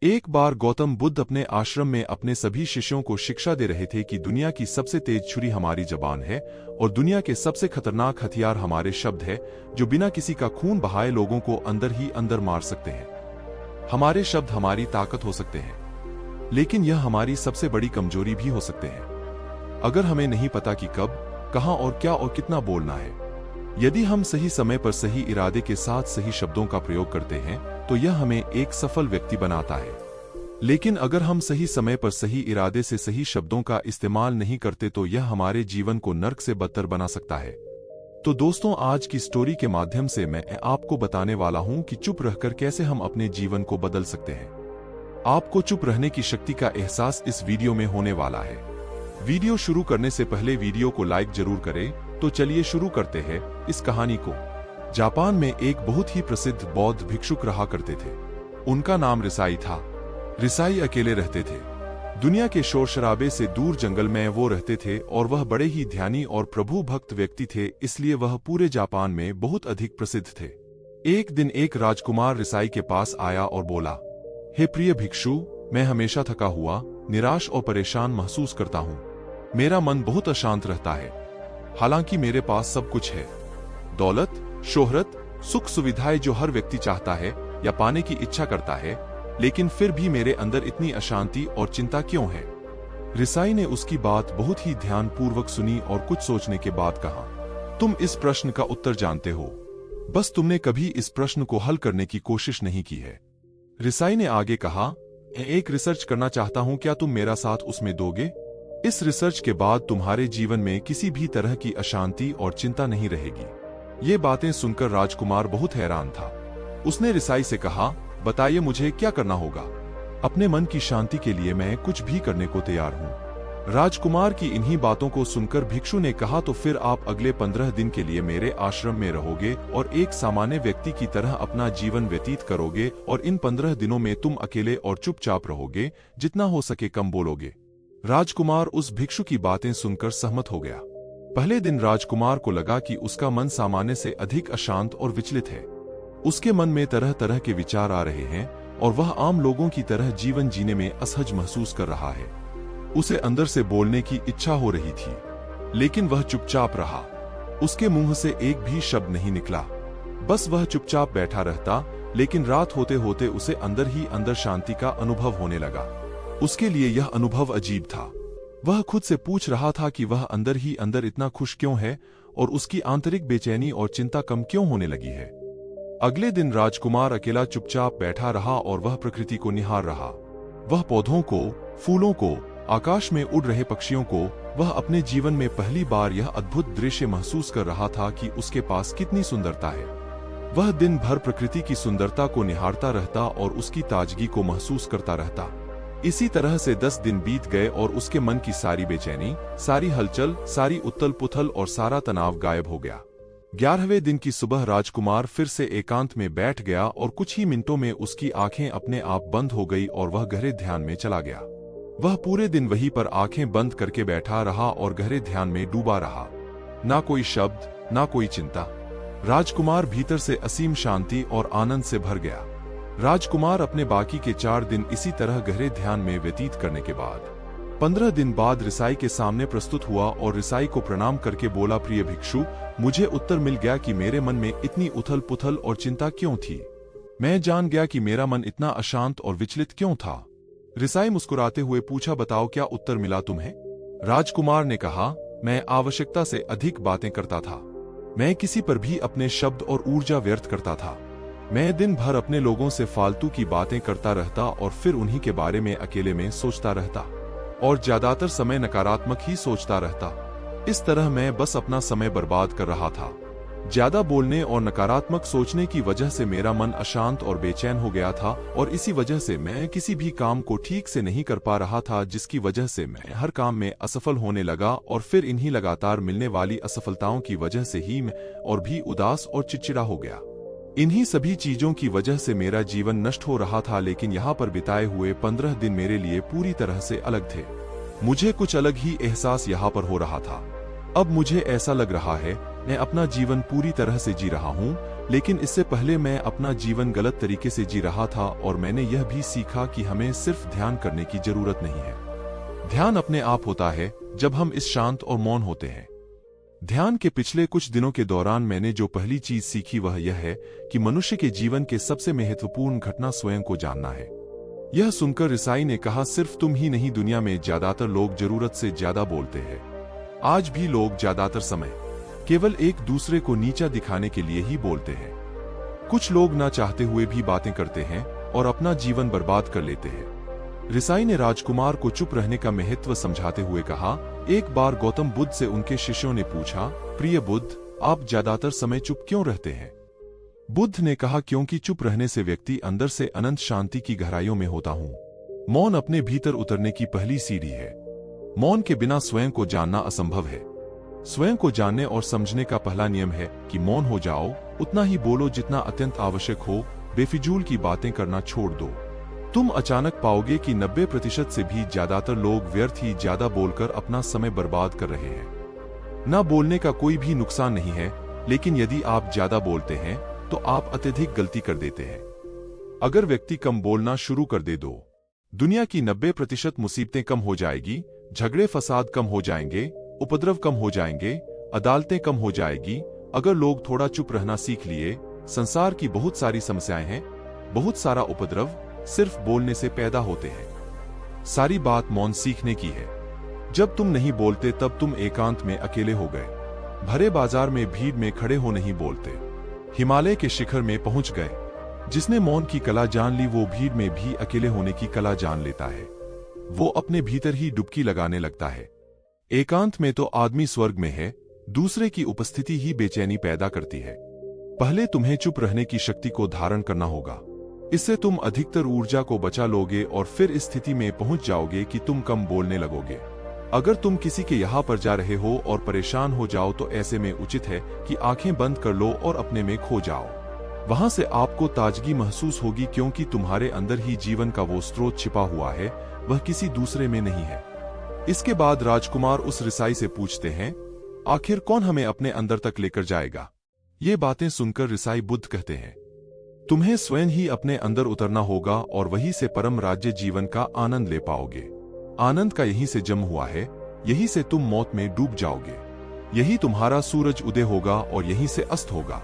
एक बार गौतम बुद्ध अपने आश्रम में अपने सभी शिष्यों को शिक्षा दे रहे थे कि दुनिया की सबसे तेज छुरी हमारी जबान है और दुनिया के सबसे खतरनाक हथियार हमारे शब्द है, जो बिना किसी का खून बहाए लोगों को अंदर ही अंदर मार सकते हैं। हमारे शब्द हमारी ताकत हो सकते हैं, लेकिन यह हमारी सबसे बड़ी कमजोरी भी हो सकते हैं अगर हमें नहीं पता कि कब, कहां और क्या और कितना बोलना है। यदि हम सही समय पर सही इरादे के साथ सही शब्दों का प्रयोग करते हैं तो यह हमें एक सफल व्यक्ति बनाता है। लेकिन अगर हम सही समय पर सही इरादे से सही शब्दों का इस्तेमाल नहीं करते तो यह हमारे जीवन को नर्क से बदतर बना सकता है। तो दोस्तों, आज की स्टोरी के माध्यम से मैं आपको बताने वाला हूं कि चुप रहकर कैसे हम अपने जीवन को बदल सकते हैं। आपको चुप रहने की शक्ति का एहसास इस वीडियो में होने वाला है। वीडियो शुरू करने से पहले वीडियो को लाइक जरूर करें। तो चलिए शुरू करते हैं इस कहानी को। जापान में एक बहुत ही प्रसिद्ध बौद्ध भिक्षुक रहा करते थे। उनका नाम रिसाई था। रिसाई अकेले रहते थे। दुनिया के शोर शराबे से दूर जंगल में वो रहते थे और वह बड़े ही ध्यानी और प्रभु भक्त व्यक्ति थे, इसलिए वह पूरे जापान में बहुत अधिक प्रसिद्ध थे। एक दिन एक राजकुमार रिसाई के पास आया और बोला, हे प्रिय भिक्षु, मैं हमेशा थका हुआ, निराश और परेशान महसूस करता हूँ। मेरा मन बहुत अशांत रहता है। हालांकि मेरे पास सब कुछ है, दौलत, शोहरत, सुख सुविधाएं जो हर व्यक्ति चाहता है या पाने की इच्छा करता है, लेकिन फिर भी मेरे अंदर इतनी अशांति और चिंता क्यों है? रिसाई ने उसकी बात बहुत ही ध्यान पूर्वक सुनी और कुछ सोचने के बाद कहा, तुम इस प्रश्न का उत्तर जानते हो, बस तुमने कभी इस प्रश्न को हल करने की कोशिश नहीं की है। रिसाई ने आगे कहा, मैं एक रिसर्च करना चाहता हूं, क्या तुम मेरा साथ उसमें दोगे? इस रिसर्च के बाद तुम्हारे जीवन में किसी भी तरह की अशांति और चिंता नहीं रहेगी। ये बातें सुनकर राजकुमार बहुत हैरान था। उसने रिसाई से कहा, बताइए मुझे क्या करना होगा? अपने मन की शांति के लिए मैं कुछ भी करने को तैयार हूँ। राजकुमार की इन्हीं बातों को सुनकर भिक्षु ने कहा, तो फिर आप अगले 15 दिन के लिए मेरे आश्रम में रहोगे और एक सामान्य व्यक्ति की तरह अपना जीवन व्यतीत करोगे और इन 15 दिनों में तुम अकेले और चुपचाप रहोगे, जितना हो सके कम बोलोगे। राजकुमार उस भिक्षु की बातें सुनकर सहमत हो गया। पहले दिन राजकुमार को लगा कि उसका मन सामान्य से अधिक अशांत और विचलित है। उसके मन में तरह तरह के विचार आ रहे हैं और वह आम लोगों की तरह जीवन जीने में असहज महसूस कर रहा है। उसे अंदर से बोलने की इच्छा हो रही थी, लेकिन वह चुपचाप रहा। उसके मुंह से एक भी शब्द नहीं निकला, बस वह चुपचाप बैठा रहता। लेकिन रात होते होते उसे अंदर ही अंदर शांति का अनुभव होने लगा। उसके लिए यह अनुभव अजीब था। वह खुद से पूछ रहा था कि वह अंदर ही अंदर इतना खुश क्यों है और उसकी आंतरिक बेचैनी और चिंता कम क्यों होने लगी है। अगले दिन राजकुमार अकेला चुपचाप बैठा रहा और वह प्रकृति को निहार रहा। वह पौधों को, फूलों को, आकाश में उड़ रहे पक्षियों को, वह अपने जीवन में पहली बार यह अद्भुत दृश्य महसूस कर रहा था कि उसके पास कितनी सुंदरता है। वह दिन भर प्रकृति की सुंदरता को निहारता रहता और उसकी ताजगी को महसूस करता रहता। इसी तरह से 10 दिन बीत गए और उसके मन की सारी बेचैनी, सारी हलचल, सारी उथल पुथल और सारा तनाव गायब हो गया। 11वें दिन की सुबह राजकुमार फिर से एकांत में बैठ गया और कुछ ही मिनटों में उसकी आंखें अपने आप बंद हो गई और वह गहरे ध्यान में चला गया। वह पूरे दिन वहीं पर आंखें बंद करके बैठा रहा और गहरे ध्यान में डूबा रहा। ना कोई शब्द, ना कोई चिंता। राजकुमार भीतर से असीम शांति और आनंद से भर गया। राजकुमार अपने बाकी के 4 दिन इसी तरह गहरे ध्यान में व्यतीत करने के बाद 15 दिन बाद रिसाई के सामने प्रस्तुत हुआ और रिसाई को प्रणाम करके बोला, प्रिय भिक्षु, मुझे उत्तर मिल गया कि मेरे मन में इतनी उथल पुथल और चिंता क्यों थी। मैं जान गया कि मेरा मन इतना अशांत और विचलित क्यों था। रिसाई मुस्कुराते हुए पूछा, बताओ क्या उत्तर मिला तुम्हें? राजकुमार ने कहा, मैं आवश्यकता से अधिक बातें करता था। मैं किसी पर भी अपने शब्द और ऊर्जा व्यर्थ करता था। मैं दिन भर अपने लोगों से फालतू की बातें करता रहता और फिर उन्हीं के बारे में अकेले में सोचता रहता और ज्यादातर समय नकारात्मक ही सोचता रहता। इस तरह मैं बस अपना समय बर्बाद कर रहा था। ज्यादा बोलने और नकारात्मक सोचने की वजह से मेरा मन अशांत और बेचैन हो गया था और इसी वजह से मैं किसी भी काम को ठीक से नहीं कर पा रहा था, जिसकी वजह से मैं हर काम में असफल होने लगा और फिर इन्हीं लगातार मिलने वाली असफलताओं की वजह से ही मैं और भी उदास और चिड़चिड़ा हो गया। इन्हीं सभी चीजों की वजह से मेरा जीवन नष्ट हो रहा था, लेकिन यहाँ पर बिताए हुए 15 दिन मेरे लिए पूरी तरह से अलग थे। मुझे कुछ अलग ही एहसास यहाँ पर हो रहा था। अब मुझे ऐसा लग रहा है मैं अपना जीवन पूरी तरह से जी रहा हूँ, लेकिन इससे पहले मैं अपना जीवन गलत तरीके से जी रहा था और मैंने यह भी सीखा कि हमें सिर्फ ध्यान करने की जरूरत नहीं है। ध्यान अपने आप होता है जब हम इस शांत और मौन होते हैं। ध्यान के पिछले कुछ दिनों के दौरान मैंने जो पहली चीज सीखी वह यह है कि मनुष्य के जीवन के सबसे महत्वपूर्ण घटना स्वयं को जानना है। यह सुनकर रिसाई ने कहा, सिर्फ तुम ही नहीं, दुनिया में ज्यादातर लोग जरूरत से ज्यादा बोलते हैं। आज भी लोग ज्यादातर समय केवल एक दूसरे को नीचा दिखाने के लिए ही बोलते हैं। कुछ लोग ना चाहते हुए भी बातें करते हैं और अपना जीवन बर्बाद कर लेते हैं। रिसाई ने राजकुमार को चुप रहने का महत्व समझाते हुए कहा, एक बार गौतम बुद्ध से उनके शिष्यों ने पूछा, प्रिय बुद्ध, आप ज्यादातर समय चुप क्यों रहते हैं? बुद्ध ने कहा, क्योंकि चुप रहने से व्यक्ति अंदर से अनंत शांति की गहराइयों में होता हूं। मौन अपने भीतर उतरने की पहली सीढ़ी है। मौन के बिना स्वयं को जानना असंभव है। स्वयं को जानने और समझने का पहला नियम है कि मौन हो जाओ, उतना ही बोलो जितना अत्यंत आवश्यक हो, बेफिजूल की बातें करना छोड़ दो। तुम अचानक पाओगे कि 90% से भी ज्यादातर लोग व्यर्थ ही ज्यादा बोलकर अपना समय बर्बाद कर रहे हैं। ना बोलने का कोई भी नुकसान नहीं है, लेकिन यदि आप ज्यादा बोलते हैं तो आप अत्यधिक गलती कर देते हैं। अगर व्यक्ति कम बोलना शुरू कर दे दो, दुनिया की 90% मुसीबतें कम हो जाएगी, झगड़े फसाद कम हो जाएंगे, उपद्रव कम हो जाएंगे, अदालतें कम हो जाएगी। अगर लोग थोड़ा चुप रहना सीख लिए, संसार की बहुत सारी समस्याएं हैं, बहुत सारा उपद्रव सिर्फ बोलने से पैदा होते हैं। सारी बात मौन सीखने की है। जब तुम नहीं बोलते तब तुम एकांत में अकेले हो गए। भरे बाजार में भीड़ में खड़े हो नहीं बोलते, हिमालय के शिखर में पहुंच गए। जिसने मौन की कला जान ली वो भीड़ में भी अकेले होने की कला जान लेता है। वो अपने भीतर ही डुबकी लगाने लगता है। एकांत में तो आदमी स्वर्ग में है, दूसरे की उपस्थिति ही बेचैनी पैदा करती है। पहले तुम्हें चुप रहने की शक्ति को धारण करना होगा। इससे तुम अधिकतर ऊर्जा को बचा लोगे और फिर इस स्थिति में पहुंच जाओगे कि तुम कम बोलने लगोगे। अगर तुम किसी के यहाँ पर जा रहे हो और परेशान हो जाओ तो ऐसे में उचित है कि आंखें बंद कर लो और अपने में खो जाओ। वहां से आपको ताजगी महसूस होगी, क्योंकि तुम्हारे अंदर ही जीवन का वो स्रोत छिपा हुआ है, वह किसी दूसरे में नहीं है। इसके बाद राजकुमार उस रिसाई से पूछते हैं, आखिर कौन हमें अपने अंदर तक लेकर जाएगा? ये बातें सुनकर रिसाई बुद्ध कहते हैं, तुम्हें स्वयं ही अपने अंदर उतरना होगा और वहीं से परम राज्य जीवन का आनंद ले पाओगे। आनंद का यहीं से जन्म हुआ है, यहीं से तुम मौत में डूब जाओगे। यही तुम्हारा सूरज उदय होगा और यहीं से अस्त होगा।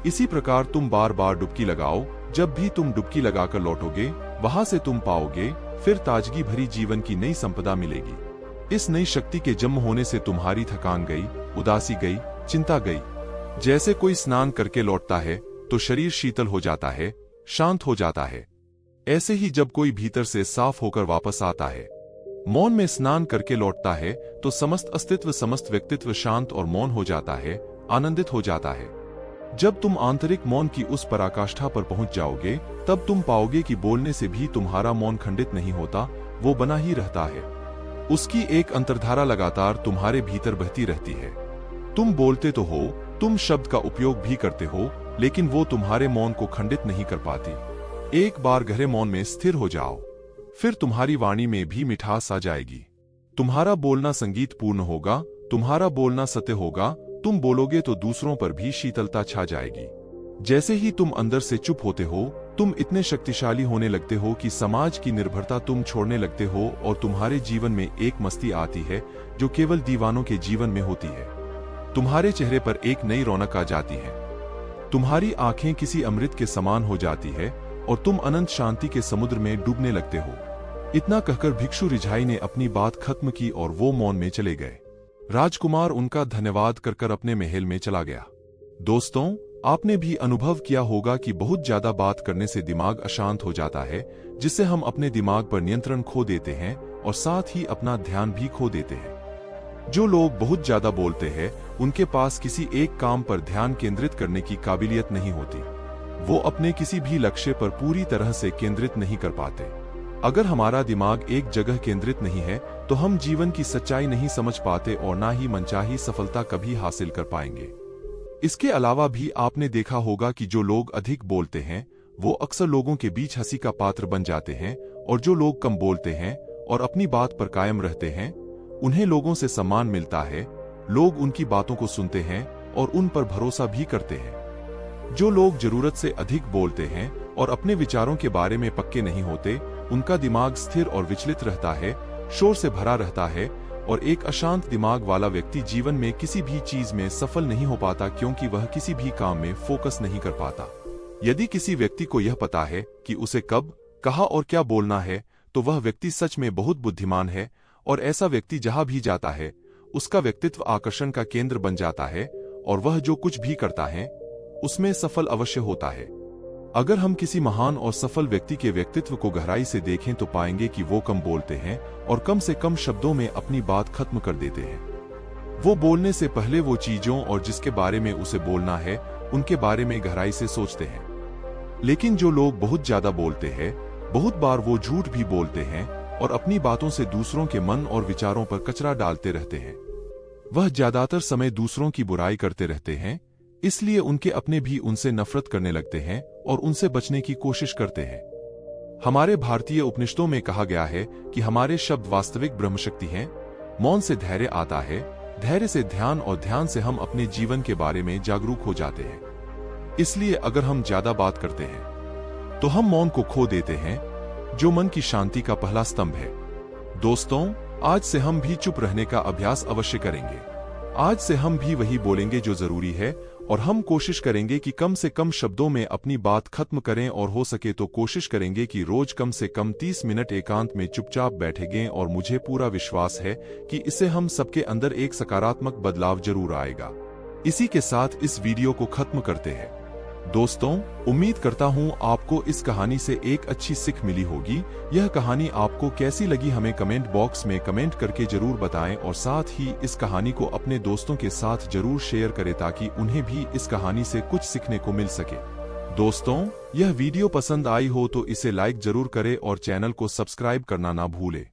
इसी प्रकार तुम बार बार डुबकी लगाओ। जब भी तुम डुबकी लगाकर लौटोगे, वहां से तुम पाओगे फिर ताजगी भरी जीवन की नई संपदा मिलेगी। इस नई शक्ति के जन्म होने से तुम्हारी थकान गई, उदासी गई, चिंता गई। जैसे कोई स्नान करके लौटता है तो शरीर शीतल हो जाता है, शांत हो जाता है। ऐसे ही जब कोई भीतर से साफ होकर वापस आता है, मौन में स्नान करके लौटता है, तो समस्त अस्तित्व, समस्त व्यक्तित्व शांत और मौन हो जाता है, आनंदित हो जाता है। जब तुम आंतरिक मौन की उस पराकाष्ठा पर पहुंच जाओगे, तब तुम पाओगे कि बोलने से भी तुम्हारा मौन खंडित नहीं होता, वो बना ही रहता है। उसकी एक अंतर्धारा लगातार तुम्हारे भीतर बहती रहती है। तुम बोलते तो हो, तुम शब्द का उपयोग भी करते हो, लेकिन वो तुम्हारे मौन को खंडित नहीं कर पाती। एक बार गहरे मौन में स्थिर हो जाओ, फिर तुम्हारी वाणी में भी मिठास आ जाएगी। तुम्हारा बोलना संगीत पूर्ण होगा, तुम्हारा बोलना सत्य होगा। तुम बोलोगे तो दूसरों पर भी शीतलता छा जाएगी। जैसे ही तुम अंदर से चुप होते हो, तुम इतने शक्तिशाली होने लगते हो कि समाज की निर्भरता तुम छोड़ने लगते हो और तुम्हारे जीवन में एक मस्ती आती है जो केवल दीवानों के जीवन में होती है। तुम्हारे चेहरे पर एक नई रौनक आ जाती है। तुम्हारी आंखें किसी अमृत के समान हो जाती है और तुम अनंत शांति के समुद्र में डूबने लगते हो। इतना कहकर भिक्षु रिझाई ने अपनी बात खत्म की और वो मौन में चले गए। राजकुमार उनका धन्यवाद कर अपने महल में चला गया। दोस्तों, आपने भी अनुभव किया होगा कि बहुत ज्यादा बात करने से दिमाग अशांत हो जाता है, जिससे हम अपने दिमाग पर नियंत्रण खो देते हैं और साथ ही अपना ध्यान भी खो देते हैं। जो लोग बहुत ज्यादा बोलते हैं, उनके पास किसी एक काम पर ध्यान केंद्रित करने की काबिलियत नहीं होती। वो अपने किसी भी लक्ष्य पर पूरी तरह से केंद्रित नहीं कर पाते। अगर हमारा दिमाग एक जगह केंद्रित नहीं है, तो हम जीवन की सच्चाई नहीं समझ पाते और ना ही मनचाही सफलता कभी हासिल कर पाएंगे। इसके अलावा भी आपने देखा होगा कि जो लोग अधिक बोलते हैं, वो अक्सर लोगों के बीच हंसी का पात्र बन जाते हैं, और जो लोग कम बोलते हैं और अपनी बात पर कायम रहते हैं, उन्हें लोगों से सम्मान मिलता है। लोग उनकी बातों को सुनते हैं और उन पर भरोसा भी करते हैं। जो लोग जरूरत से अधिक बोलते हैं और अपने विचारों के बारे में पक्के नहीं होते, उनका दिमाग स्थिर और विचलित रहता है, शोर से भरा रहता है, और एक अशांत दिमाग वाला व्यक्ति जीवन में किसी भी चीज में सफल नहीं हो पाता, क्योंकि वह किसी भी काम में फोकस नहीं कर पाता। यदि किसी व्यक्ति को यह पता है कि उसे कब, कहाँ और क्या बोलना है, तो वह व्यक्ति सच में बहुत बुद्धिमान है, और ऐसा व्यक्ति जहां भी जाता है उसका व्यक्तित्व आकर्षण का केंद्र बन जाता है, और वह जो कुछ भी करता है उसमें सफल अवश्य होता है। अगर हम किसी महान और सफल व्यक्ति के व्यक्तित्व को गहराई से देखें तो पाएंगे कि वो कम बोलते हैं और कम से कम शब्दों में अपनी बात खत्म कर देते हैं। वो बोलने से पहले वो चीजों और जिसके बारे में उसे बोलना है उनके बारे में गहराई से सोचते हैं। लेकिन जो लोग बहुत ज्यादा बोलते हैं, बहुत बार वो झूठ भी बोलते हैं और अपनी बातों से दूसरों के मन और विचारों पर कचरा डालते रहते हैं। वह ज्यादातर समय दूसरों की बुराई करते रहते हैं, इसलिए उनके अपने भी उनसे नफरत करने लगते हैं और उनसे बचने की कोशिश करते हैं। हमारे भारतीय उपनिषदों में कहा गया है कि हमारे शब्द वास्तविक ब्रह्मशक्ति हैं। मौन से धैर्य आता है, धैर्य से ध्यान, और ध्यान से हम अपने जीवन के बारे में जागरूक हो जाते हैं। इसलिए अगर हम ज्यादा बात करते हैं तो हम मौन को खो देते हैं, जो मन की शांति का पहला स्तंभ है। दोस्तों, आज से हम भी चुप रहने का अभ्यास अवश्य करेंगे। आज से हम भी वही बोलेंगे जो जरूरी है, और हम कोशिश करेंगे कि कम से कम शब्दों में अपनी बात खत्म करें, और हो सके तो कोशिश करेंगे कि रोज कम से कम 30 मिनट एकांत में चुपचाप बैठेंगे। और मुझे पूरा विश्वास है कि इससे हम सबके अंदर एक सकारात्मक बदलाव जरूर आएगा। इसी के साथ इस वीडियो को खत्म करते हैं। दोस्तों, उम्मीद करता हूं आपको इस कहानी से एक अच्छी सीख मिली होगी। यह कहानी आपको कैसी लगी हमें कमेंट बॉक्स में कमेंट करके जरूर बताएं, और साथ ही इस कहानी को अपने दोस्तों के साथ जरूर शेयर करें ताकि उन्हें भी इस कहानी से कुछ सीखने को मिल सके। दोस्तों, यह वीडियो पसंद आई हो तो इसे लाइक जरूर करें और चैनल को सब्सक्राइब करना ना भूलें।